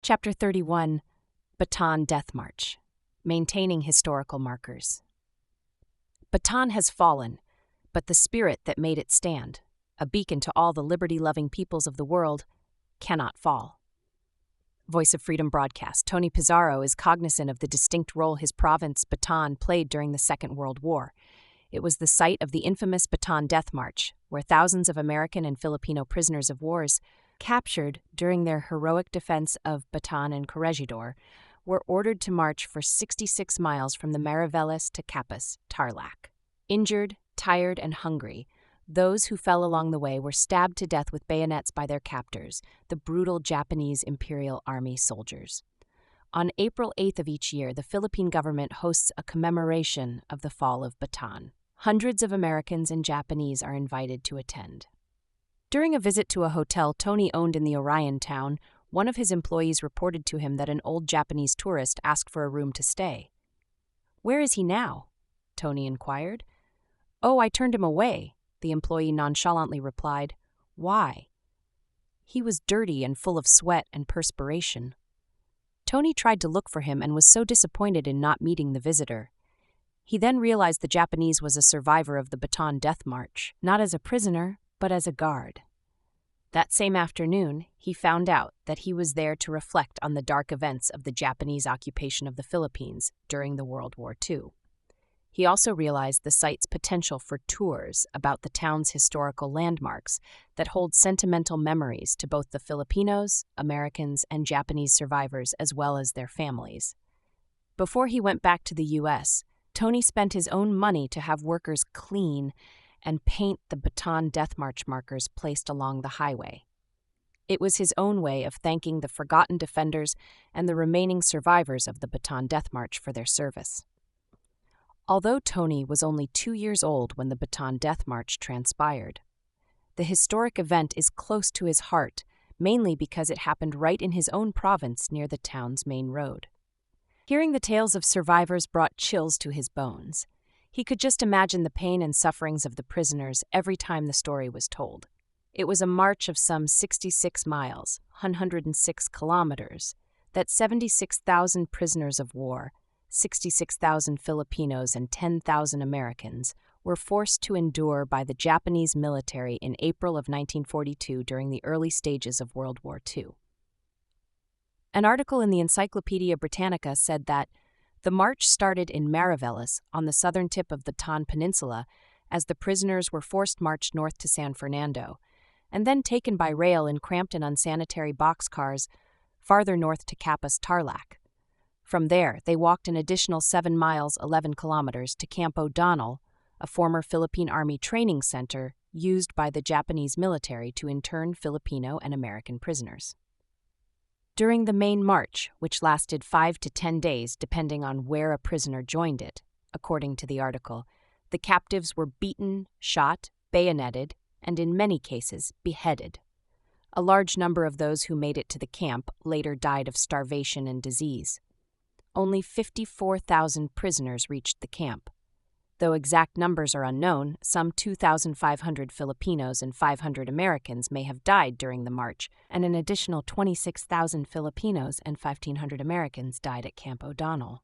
Chapter 31, Bataan Death March, Maintaining Historical Markers. Bataan has fallen, but the spirit that made it stand, a beacon to all the liberty-loving peoples of the world, cannot fall. Voice of Freedom broadcast. Tony Pizarro is cognizant of the distinct role his province, Bataan, played during the Second World War. It was the site of the infamous Bataan Death March, where thousands of American and Filipino prisoners of wars captured during their heroic defense of Bataan and Corregidor were ordered to march for 66 miles from the Mariveles to Capas, Tarlac. Injured, tired, and hungry, those who fell along the way were stabbed to death with bayonets by their captors, the brutal Japanese Imperial Army soldiers. On April 8th of each year, the Philippine government hosts a commemoration of the fall of Bataan. Hundreds of Americans and Japanese are invited to attend. During a visit to a hotel Tony owned in the Orion town, one of his employees reported to him that an old Japanese tourist asked for a room to stay. "Where is he now?" Tony inquired. "Oh, I turned him away," the employee nonchalantly replied. "Why?" "He was dirty and full of sweat and perspiration." Tony tried to look for him and was so disappointed in not meeting the visitor. He then realized the Japanese was a survivor of the Bataan Death March, not as a prisoner, but as a guard. That same afternoon, he found out that he was there to reflect on the dark events of the Japanese occupation of the Philippines during the World War II. He also realized the site's potential for tours about the town's historical landmarks that hold sentimental memories to both the Filipinos, Americans, and Japanese survivors as well as their families. Before he went back to the U.S., Tony spent his own money to have workers clean and paint the Bataan Death March markers placed along the highway. It was his own way of thanking the forgotten defenders and the remaining survivors of the Bataan Death March for their service. Although Tony was only 2 years old when the Bataan Death March transpired, the historic event is close to his heart, mainly because it happened right in his own province near the town's main road. Hearing the tales of survivors brought chills to his bones. He could just imagine the pain and sufferings of the prisoners every time the story was told. It was a march of some 66 miles, 106 kilometers, that 76,000 prisoners of war, 66,000 Filipinos and 10,000 Americans were forced to endure by the Japanese military in April of 1942 during the early stages of World War II. An article in the Encyclopedia Britannica said that the march started in Mariveles on the southern tip of the Bataan Peninsula as the prisoners were forced marched north to San Fernando, and then taken by rail in cramped and unsanitary boxcars farther north to Capas, Tarlac. From there, they walked an additional 7 miles, 11 kilometers, to Camp O'Donnell, a former Philippine Army training center used by the Japanese military to intern Filipino and American prisoners. During the main march, which lasted 5 to 10 days depending on where a prisoner joined it, according to the article, the captives were beaten, shot, bayoneted, and in many cases beheaded. A large number of those who made it to the camp later died of starvation and disease. Only 54,000 prisoners reached the camp. Though exact numbers are unknown, some 2,500 Filipinos and 500 Americans may have died during the march, and an additional 26,000 Filipinos and 1,500 Americans died at Camp O'Donnell.